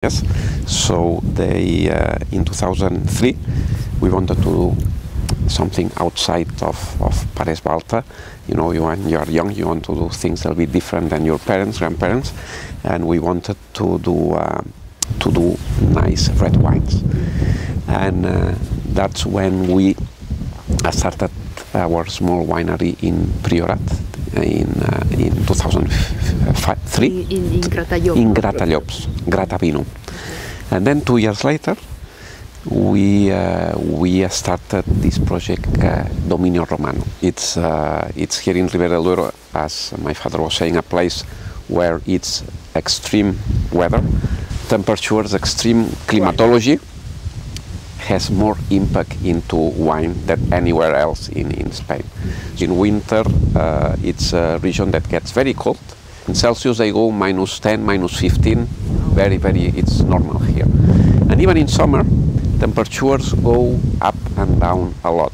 Yes, so in 2003 we wanted to do something outside of Paris Balta. You know, when you are young, you want to do things a bit different than your parents, grandparents, and we wanted to do nice red wines. And that's when we started our small winery in Priorat in 2003 in Gratallops. In Gratallops, Gratavino. And then 2 years later, we started this project, Dominio Romano. It's here in Ribeira del Duero, as my father was saying, a place where it's extreme weather, temperatures, extreme climatology, has more impact into wine than anywhere else in Spain. In winter, it's a region that gets very cold. In Celsius, they go -10, -15. It's normal here. And even in summer, temperatures go up and down a lot.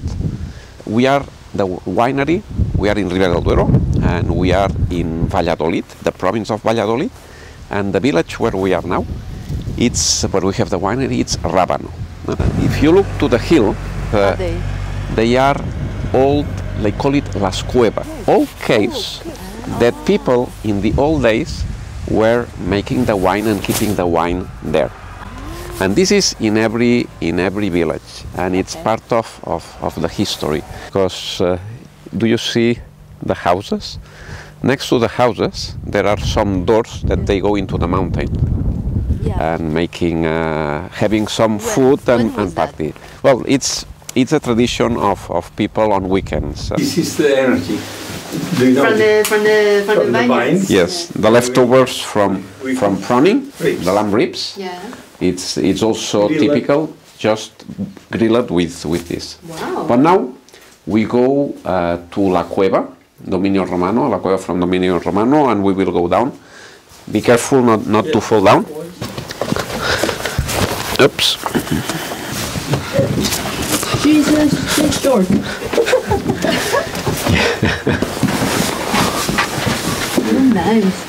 We are the winery, we are in Ribeira del Duero, and we are in Valladolid, the province of Valladolid, and the village where we are now, where we have the winery, it's Rábano. If you look to the hill, they are old, they call it Las Cuevas, old caves that people in the old days were making the wine and keeping the wine there. And this is in every village, and it's part of the history. Because do you see the houses? Next to the houses, there are some doors that they go into the mountain. Yeah. And making, having some food and party. Well, it's a tradition of people on weekends. This is the energy. Do you know from the vines? Yes, the leftovers from pruning, the lamb ribs. Yeah. It's also grilled. Typical, just grilled with this. Wow. But now we go to La Cueva, Dominio Romano, La Cueva from Dominio Romano, and we will go down. Be careful not to fall down. Oops. Jesus, it's short.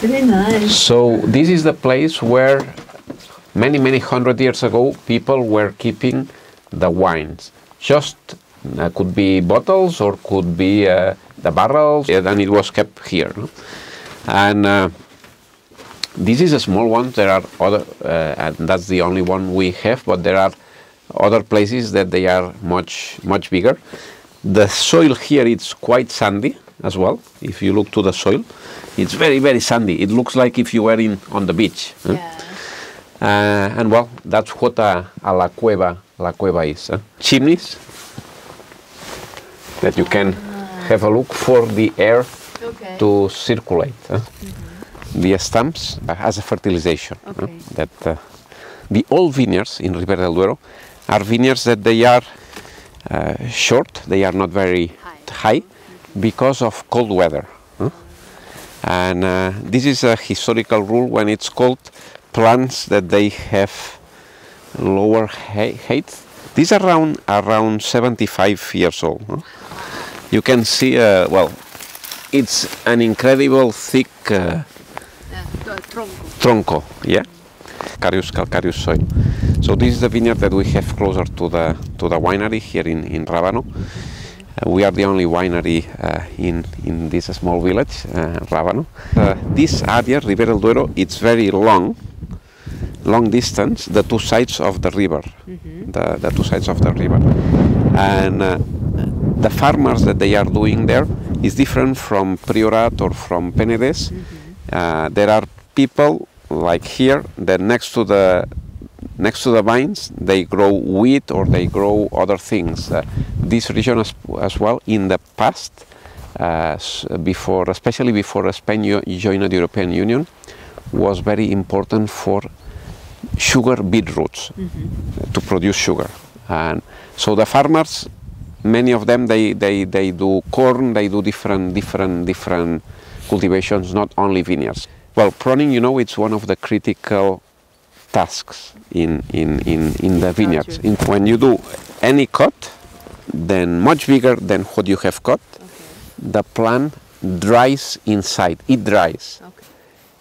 Very nice. So this is the place where many hundred years ago people were keeping the wines. Just could be bottles or could be the barrels, and it was kept here. No? And this is a small one. There are other, and that's the only one we have, but there are other places that they are much bigger. The soil here is quite sandy as well. If you look to the soil, it's very sandy. It looks like if you were on the beach. Yeah. And well, that's what a La Cueva is. Chimneys that you can have a look for the air to circulate. The stumps as a fertilization. That the old vineyards in Ribeira del Duero are vineyards that they are short, they are not very high because of cold weather. And this is a historical rule. When it's cold, plants that they have lower height, these are around 75 years old. You can see, well, it's an incredible thick tronco, yeah, calcareous soil. So this is the vineyard that we have closer to the winery here in Rábano. We are the only winery in this small village, Rábano. This area, Ribeira del Duero, it's very long distance, the two sides of the river, the two sides of the river. And the farmers that they are doing there is different from Priorat or from Penedès. There are people like here that next to the vines they grow wheat or they grow other things. This region as well in the past, especially before Spain joined the European Union, was very important for sugar beetroots to produce sugar. And so the farmers, many of them, they do corn, they do different cultivations, not only vineyards. Well, pruning, you know, it's one of the critical tasks in the vineyards. When you do any cut, then much bigger than what you have cut, the plant dries inside. It dries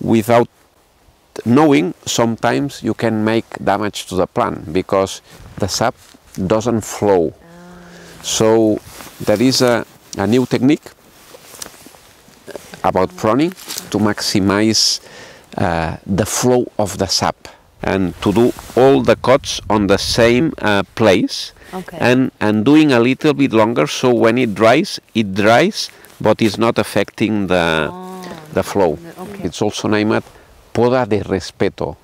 without knowing sometimes you can make damage to the plant because the sap doesn't flow. So there is a new technique about pruning to maximize the flow of the sap and to do all the cuts on the same place. Okay. And doing a little bit longer, so when it dries, but it's not affecting the flow. Okay. It's also named poda de respeto.